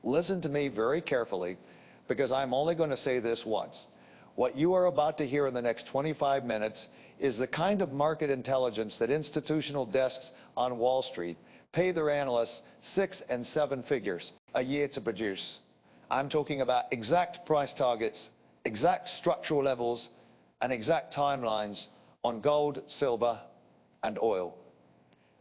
Listen to me very carefully, because I'm only going to say this once. What you are about to hear in the next 25 minutes is the kind of market intelligence that institutional desks on Wall Street pay their analysts 6 and 7 figures a year to produce. I'm talking about exact price targets, exact structural levels, and exact timelines on gold, silver, and oil.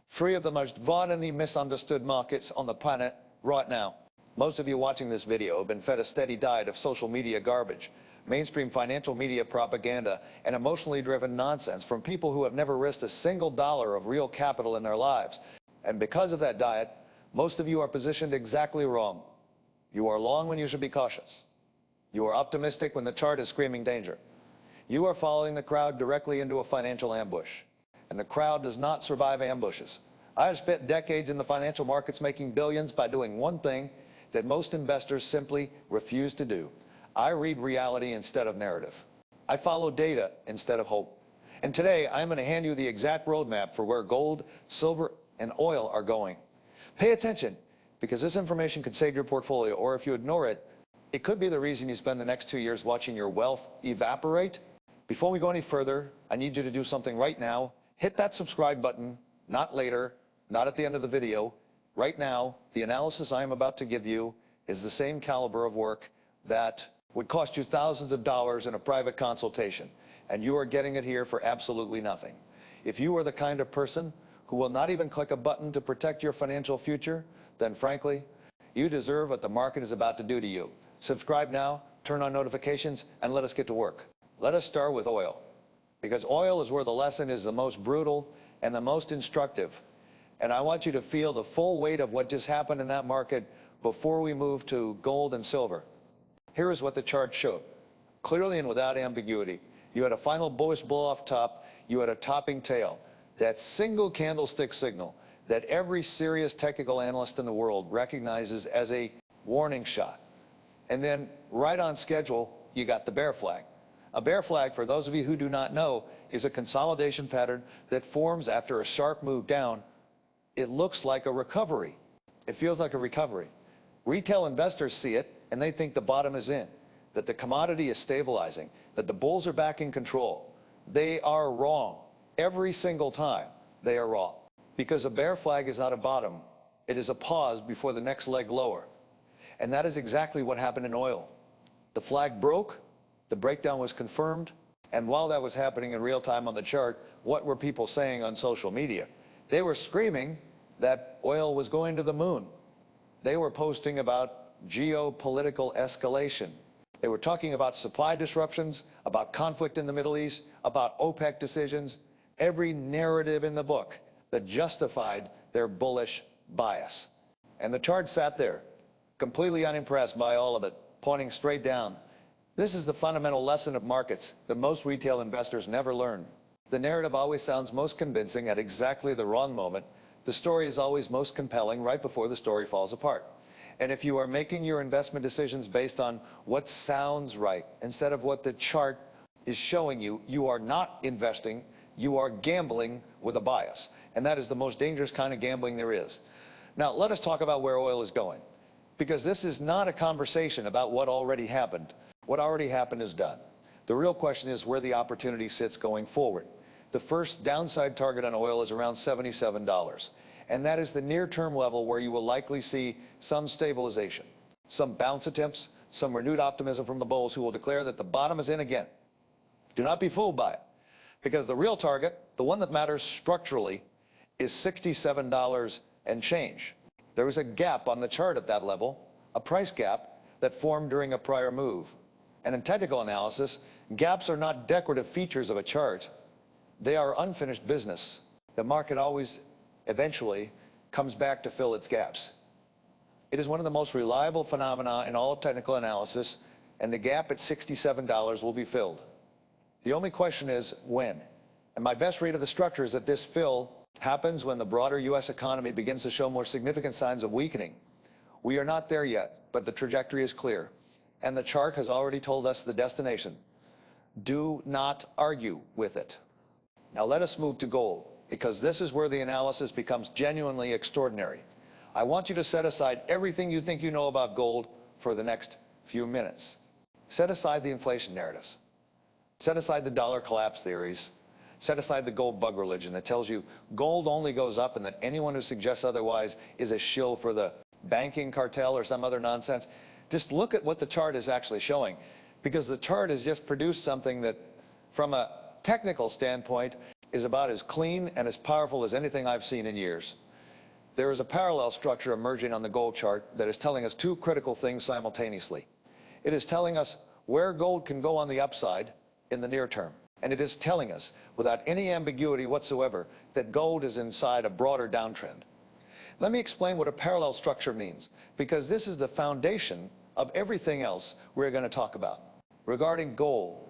3 of the most violently misunderstood markets on the planet right now. Most of you watching this video have been fed a steady diet of social media garbage, mainstream financial media propaganda, and emotionally driven nonsense from people who have never risked a single dollar of real capital in their lives. And because of that diet, most of you are positioned exactly wrong. You are long when you should be cautious. You are optimistic when the chart is screaming danger. You are following the crowd directly into a financial ambush. And the crowd does not survive ambushes. I have spent decades in the financial markets making billions by doing one thing that most investors simply refuse to do. I read reality instead of narrative. I follow data instead of hope. And today, I'm going to hand you the exact roadmap for where gold, silver, and oil are going. Pay attention, because this information could save your portfolio, or if you ignore it, it could be the reason you spend the next 2 years watching your wealth evaporate. Before we go any further, I need you to do something right now. Hit that subscribe button, not later, not at the end of the video. Right now, the analysis I am about to give you is the same caliber of work that would cost you thousands of dollars in a private consultation, and you are getting it here for absolutely nothing. If you are the kind of person who will not even click a button to protect your financial future, then frankly, you deserve what the market is about to do to you. Subscribe now, turn on notifications, and let us get to work. Let us start with oil, because oil is where the lesson is the most brutal and the most instructive. And I want you to feel the full weight of what just happened in that market before we move to gold and silver. Here is what the chart showed. Clearly and without ambiguity, you had a final bullish blow-off top, you had a topping tail. That single candlestick signal that every serious technical analyst in the world recognizes as a warning shot. And then right on schedule, you got the bear flag. A bear flag, for those of you who do not know, is a consolidation pattern that forms after a sharp move down. It looks like a recovery. It feels like a recovery. Retail investors see it, and they think the bottom is in, that the commodity is stabilizing, that the bulls are back in control. They are wrong. Every single time, they are wrong. Because a bear flag is not a bottom. It is a pause before the next leg lower. And that is exactly what happened in oil. The flag broke, the breakdown was confirmed, and while that was happening in real time on the chart, what were people saying on social media? They were screaming that oil was going to the moon. They were posting about geopolitical escalation. They were talking about supply disruptions, about conflict in the Middle East, about OPEC decisions, every narrative in the book that justified their bullish bias. And the chart sat there, completely unimpressed by all of it, pointing straight down. This is the fundamental lesson of markets that most retail investors never learn. The narrative always sounds most convincing at exactly the wrong moment. The story is always most compelling right before the story falls apart. And if you are making your investment decisions based on what sounds right instead of what the chart is showing you, you are not investing, you are gambling with a bias. And that is the most dangerous kind of gambling there is. Now, let us talk about where oil is going, because this is not a conversation about what already happened. What already happened is done. The real question is where the opportunity sits going forward. The first downside target on oil is around $77. And that is the near-term level where you will likely see some stabilization, some bounce attempts, some renewed optimism from the bulls who will declare that the bottom is in again. Do not be fooled by it, because the real target, the one that matters structurally, is $67 and change. There was a gap on the chart at that level, a price gap that formed during a prior move. And in technical analysis, gaps are not decorative features of a chart. They are unfinished business. The market always eventually comes back to fill its gaps. It is one of the most reliable phenomena in all of technical analysis, and the gap at $67 will be filled. The only question is when. And my best read of the structure is that this fill happens when the broader U.S. economy begins to show more significant signs of weakening. We are not there yet, but the trajectory is clear. And the chart has already told us the destination. Do not argue with it. Now let us move to gold, because this is where the analysis becomes genuinely extraordinary. I want you to set aside everything you think you know about gold for the next few minutes. Set aside the inflation narratives. Set aside the dollar collapse theories. Set aside the gold bug religion that tells you gold only goes up and that anyone who suggests otherwise is a shill for the banking cartel or some other nonsense. Just look at what the chart is actually showing, because the chart has just produced something that, from a technical standpoint, is about as clean and as powerful as anything I've seen in years. There is a parallel structure emerging on the gold chart that is telling us two critical things simultaneously. It is telling us where gold can go on the upside in the near term. And it is telling us, without any ambiguity whatsoever, that gold is inside a broader downtrend. Let me explain what a parallel structure means, because this is the foundation of everything else we're going to talk about. Regarding gold,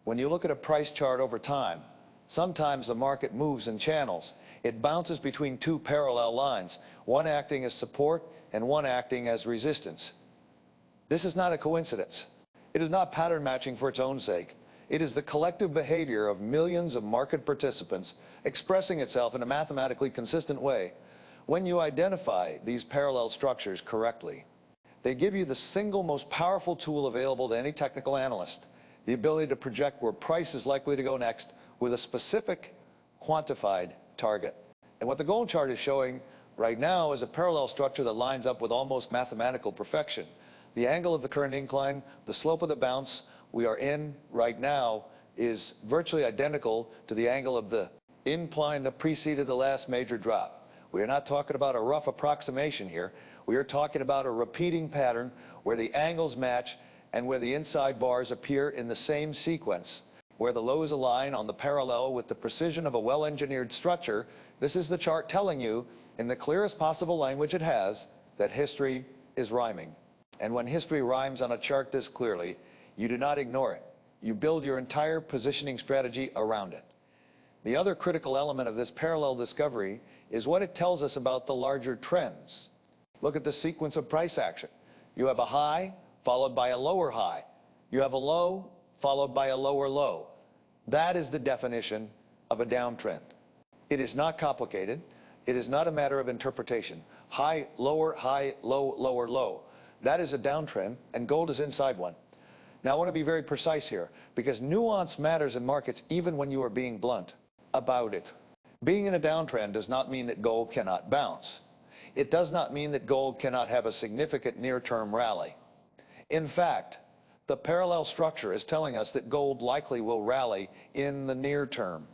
when you look at a price chart over time, sometimes the market moves in channels. It bounces between two parallel lines, one acting as support and one acting as resistance. This is not a coincidence. It is not pattern matching for its own sake. It is the collective behavior of millions of market participants expressing itself in a mathematically consistent way. When you identify these parallel structures correctly, they give you the single most powerful tool available to any technical analyst, the ability to project where price is likely to go next with a specific quantified target. And what the gold chart is showing right now is a parallel structure that lines up with almost mathematical perfection. The angle of the current incline, the slope of the bounce we are in right now is virtually identical to the angle of the incline that preceded the last major drop. We are not talking about a rough approximation here. We are talking about a repeating pattern where the angles match and where the inside bars appear in the same sequence, where the lows align on the parallel with the precision of a well-engineered structure. This is the chart telling you, in the clearest possible language it has, that history is rhyming. And when history rhymes on a chart this clearly, you do not ignore it. You build your entire positioning strategy around it. The other critical element of this parallel discovery is what it tells us about the larger trends. Look at the sequence of price action. You have a high followed by a lower high. You have a low followed by a lower low. That is the definition of a downtrend. It is not complicated. It is not a matter of interpretation. High, lower, low, lower, low. That is a downtrend, and gold is inside one. Now, I want to be very precise here, because nuance matters in markets even when you are being blunt about it. Being in a downtrend does not mean that gold cannot bounce. It does not mean that gold cannot have a significant near-term rally. In fact, the parallel structure is telling us that gold likely will rally in the near term.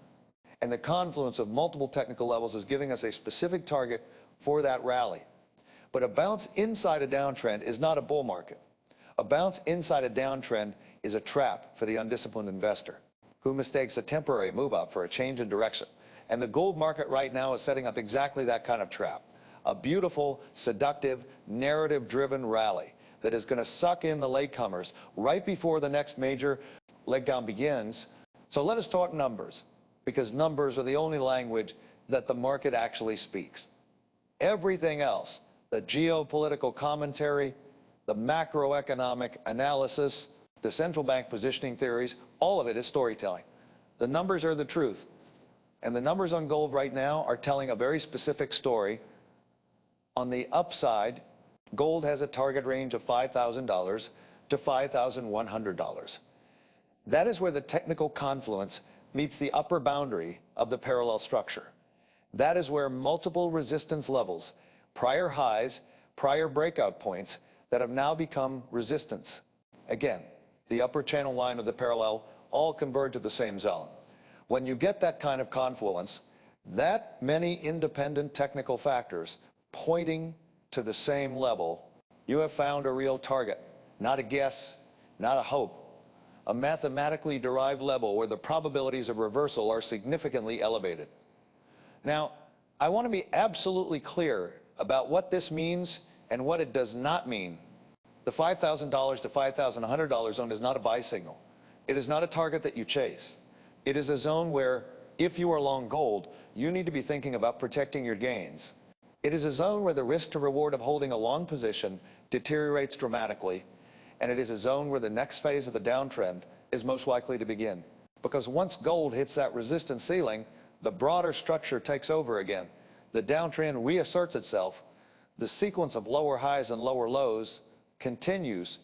And the confluence of multiple technical levels is giving us a specific target for that rally. But a bounce inside a downtrend is not a bull market. A bounce inside a downtrend is a trap for the undisciplined investor who mistakes a temporary move up for a change in direction. And the gold market right now is setting up exactly that kind of trap. A beautiful, seductive, narrative-driven rally that is going to suck in the latecomers right before the next major leg down begins. So let us talk numbers, because numbers are the only language that the market actually speaks. Everything else, the geopolitical commentary, the macroeconomic analysis, the central bank positioning theories, all of it is storytelling. The numbers are the truth. And the numbers on gold right now are telling a very specific story. On the upside, gold has a target range of $5,000 to $5,100. That is where the technical confluence meets the upper boundary of the parallel structure. That is where multiple resistance levels, prior highs, prior breakout points that have now become resistance. Again, the upper channel line of the parallel all converge to the same zone. When you get that kind of confluence, that many independent technical factors pointing to the same level, you have found a real target, not a guess, not a hope, a mathematically derived level where the probabilities of reversal are significantly elevated. Now, I want to be absolutely clear about what this means and what it does not mean. The $5,000 to $5,100 zone is not a buy signal. It is not a target that you chase. It is a zone where, if you are long gold, you need to be thinking about protecting your gains. It is a zone where the risk to reward of holding a long position deteriorates dramatically, and it is a zone where the next phase of the downtrend is most likely to begin. Because once gold hits that resistance ceiling, the broader structure takes over again. The downtrend reasserts itself. The sequence of lower highs and lower lows continues,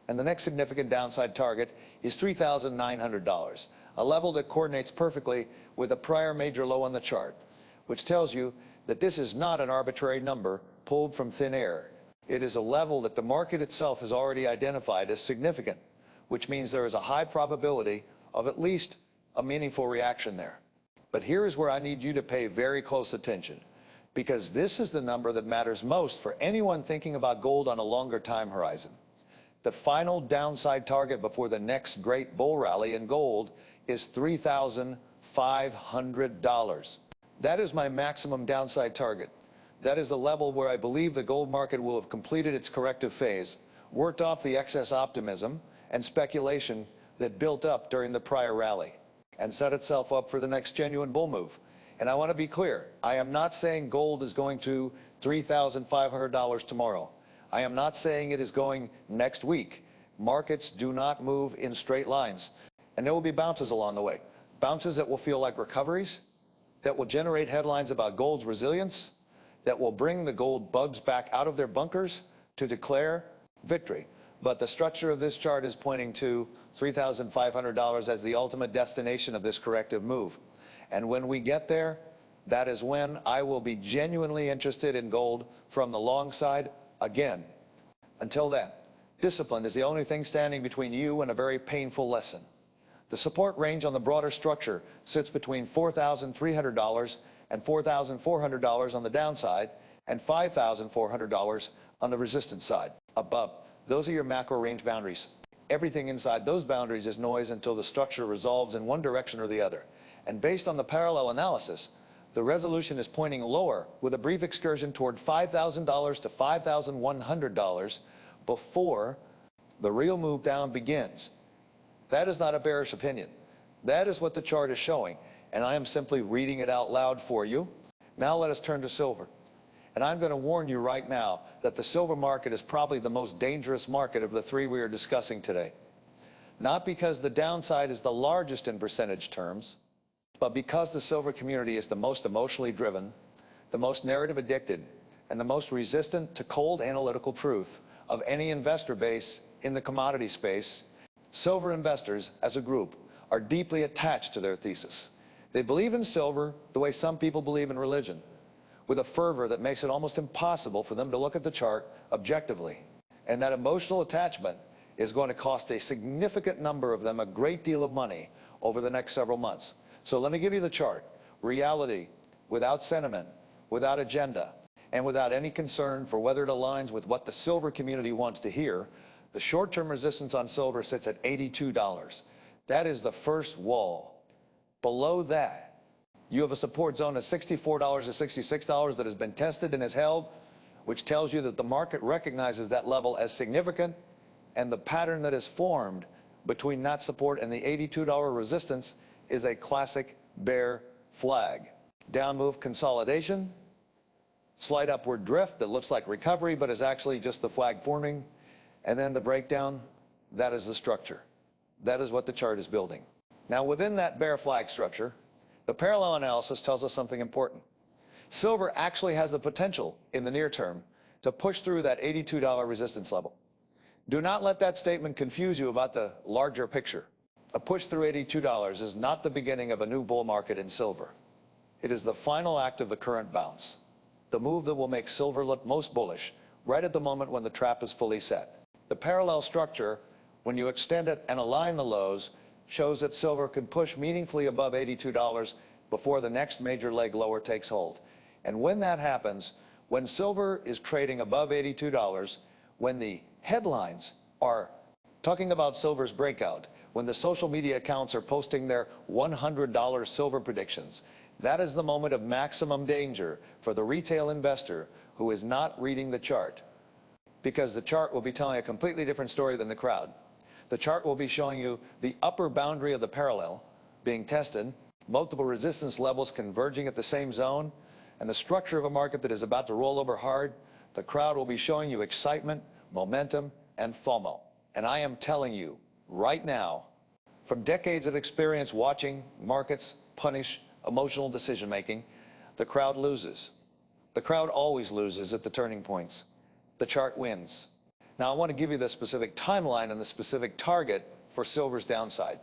and the next significant downside target is $3,900, a level that coordinates perfectly with the prior major low on the chart, which tells you that this is not an arbitrary number pulled from thin air. It is a level that the market itself has already identified as significant, which means there is a high probability of at least a meaningful reaction there. But here is where I need you to pay very close attention, because this is the number that matters most for anyone thinking about gold on a longer time horizon. The final downside target before the next great bull rally in gold is $3,500. That is my maximum downside target. That is the level where I believe the gold market will have completed its corrective phase, worked off the excess optimism and speculation that built up during the prior rally, and set itself up for the next genuine bull move. And I want to be clear, I am not saying gold is going to $3,500 tomorrow. I am not saying it is going next week. Markets do not move in straight lines, and there will be bounces along the way. Bounces that will feel like recoveries, that will generate headlines about gold's resilience, that will bring the gold bugs back out of their bunkers to declare victory. But the structure of this chart is pointing to $3,500 as the ultimate destination of this corrective move. And when we get there, that is when I will be genuinely interested in gold from the long side again. Until then, discipline is the only thing standing between you and a very painful lesson. The support range on the broader structure sits between $4,300 and $4,400 on the downside and $5,400 on the resistance side. Above, those are your macro range boundaries. Everything inside those boundaries is noise until the structure resolves in one direction or the other. And based on the parallel analysis, the resolution is pointing lower with a brief excursion toward $5,000 to $5,100 before the real move down begins. That is not a bearish opinion. That is what the chart is showing, and I am simply reading it out loud for you. Now let us turn to silver. And I'm going to warn you right now that the silver market is probably the most dangerous market of the three we are discussing today. Not because the downside is the largest in percentage terms, but because the silver community is the most emotionally driven, the most narrative addicted, and the most resistant to cold analytical truth of any investor base in the commodity space. Silver investors, as a group, are deeply attached to their thesis. They believe in silver the way some people believe in religion, with a fervor that makes it almost impossible for them to look at the chart objectively. And that emotional attachment is going to cost a significant number of them a great deal of money over the next several months. So let me give you the chart. Reality, without sentiment, without agenda, and without any concern for whether it aligns with what the silver community wants to hear, the short-term resistance on silver sits at $82. That is the first wall. Below that, you have a support zone of $64 to $66 that has been tested and is held, which tells you that the market recognizes that level as significant, and the pattern that is formed between that support and the $82 resistance is a classic bear flag. Down move consolidation, slight upward drift that looks like recovery but is actually just the flag forming, and then the breakdown. That is the structure. That is what the chart is building. Now within that bear flag structure, the parallel analysis tells us something important. Silver actually has the potential in the near term to push through that $82 resistance level. Do not let that statement confuse you about the larger picture. A push through $82 is not the beginning of a new bull market in silver. It is the final act of the current bounce, the move that will make silver look most bullish right at the moment when the trap is fully set. The parallel structure, when you extend it and align the lows, shows that silver could push meaningfully above $82 before the next major leg lower takes hold. And when that happens, when silver is trading above $82, when the headlines are talking about silver's breakout, when the social media accounts are posting their $100 silver predictions, that is the moment of maximum danger for the retail investor who is not reading the chart, because the chart will be telling a completely different story than the crowd. The chart will be showing you the upper boundary of the parallel being tested, multiple resistance levels converging at the same zone, and the structure of a market that is about to roll over hard. The crowd will be showing you excitement, momentum, and FOMO. And I am telling you right now, from decades of experience watching markets punish emotional decision-making, the crowd loses. The crowd always loses at the turning points. The chart wins. Now, I want to give you the specific timeline and the specific target for silver's downside,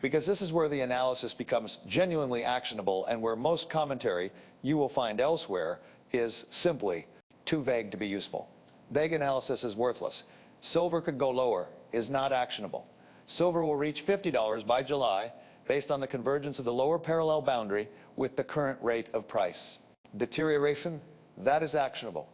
because this is where the analysis becomes genuinely actionable and where most commentary you will find elsewhere is simply too vague to be useful. Vague analysis is worthless. Silver could go lower is not actionable. Silver will reach $50 by July based on the convergence of the lower parallel boundary with the current rate of price. Deterioration, that is actionable.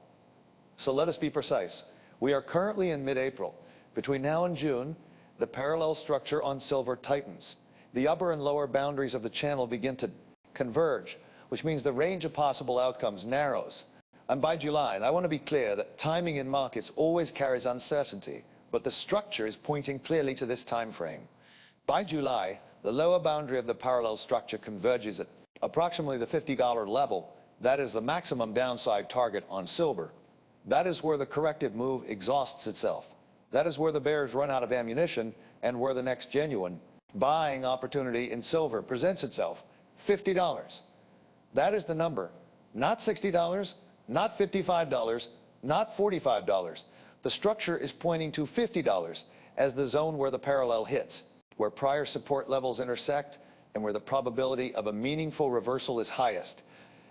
So let us be precise. We are currently in mid-April. Between now and June, the parallel structure on silver tightens. The upper and lower boundaries of the channel begin to converge, which means the range of possible outcomes narrows. And by July, and I want to be clear that timing in markets always carries uncertainty, but the structure is pointing clearly to this time frame. By July, the lower boundary of the parallel structure converges at approximately the $50 level. That is the maximum downside target on silver. That is where the corrective move exhausts itself. That is where the bears run out of ammunition and where the next genuine buying opportunity in silver presents itself. $50. That is the number. Not $60, not $55, not $45. The structure is pointing to $50 as the zone where the parallel hits, where prior support levels intersect, and where the probability of a meaningful reversal is highest.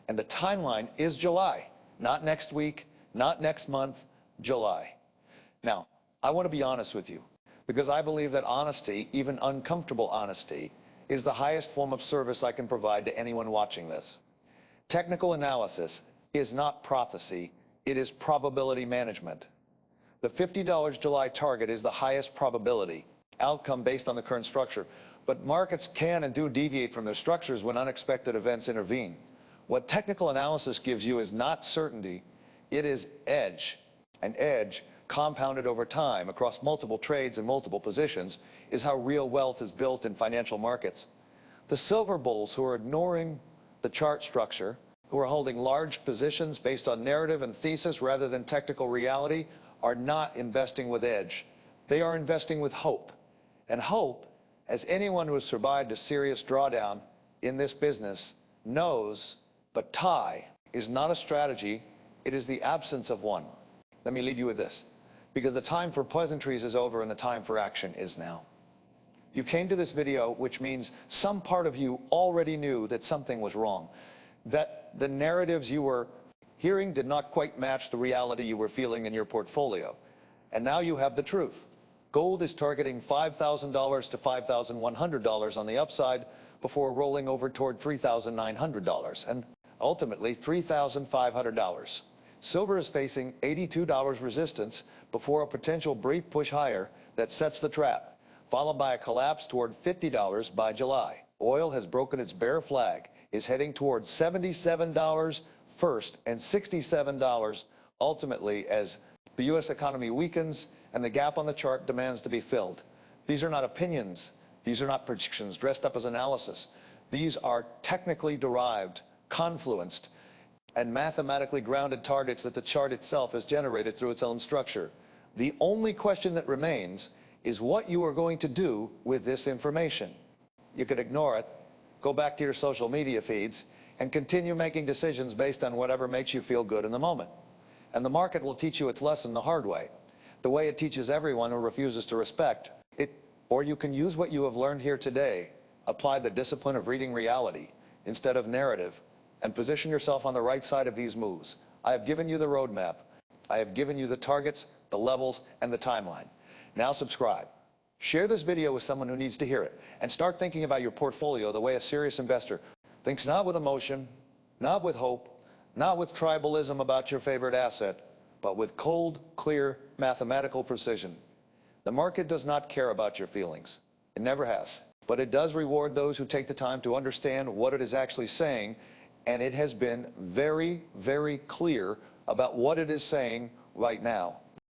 And the timeline is July, not next week, not next month, July. Now, I want to be honest with you, because I believe that honesty, even uncomfortable honesty, is the highest form of service I can provide to anyone watching this. Technical analysis is not prophecy, it is probability management. The $50 July target is the highest probability outcome based on the current structure, but markets can and do deviate from their structures when unexpected events intervene. What technical analysis gives you is not certainty, it is edge. An edge compounded over time across multiple trades and multiple positions is how real wealth is built in financial markets. The silver bulls who are ignoring the chart structure, who are holding large positions based on narrative and thesis rather than technical reality, are not investing with edge. They are investing with hope. And hope, as anyone who has survived a serious drawdown in this business knows, but tie is not a strategy, it is the absence of one. Let me leave you with this, because the time for pleasantries is over and the time for action is now. You came to this video, which means some part of you already knew that something was wrong, that the narratives you were hearing did not quite match the reality you were feeling in your portfolio. And now you have the truth. Gold is targeting $5,000 to $5,100 on the upside before rolling over toward $3,900 and ultimately $3,500. Silver is facing $82 resistance before a potential brief push higher that sets the trap, followed by a collapse toward $50 by July. Oil has broken its bear flag, is heading toward $77 first and $67 ultimately as the U.S. economy weakens and the gap on the chart demands to be filled. These are not opinions. These are not predictions dressed up as analysis. These are technically derived, confluenced, and mathematically grounded targets that the chart itself has generated through its own structure. The only question that remains is what you are going to do with this information. You could ignore it, go back to your social media feeds, and continue making decisions based on whatever makes you feel good in the moment. And the market will teach you its lesson the hard way, the way it teaches everyone who refuses to respect it. Or you can use what you have learned here today, apply the discipline of reading reality instead of narrative, and position yourself on the right side of these moves. I have given you the roadmap. I have given you the targets, the levels, and the timeline. Now subscribe. Share this video with someone who needs to hear it, and start thinking about your portfolio the way a serious investor thinks, not with emotion, not with hope, not with tribalism about your favorite asset, but with cold, clear, mathematical precision. The market does not care about your feelings. It never has. But it does reward those who take the time to understand what it is actually saying, and it has been very, very clear about what it is saying right now.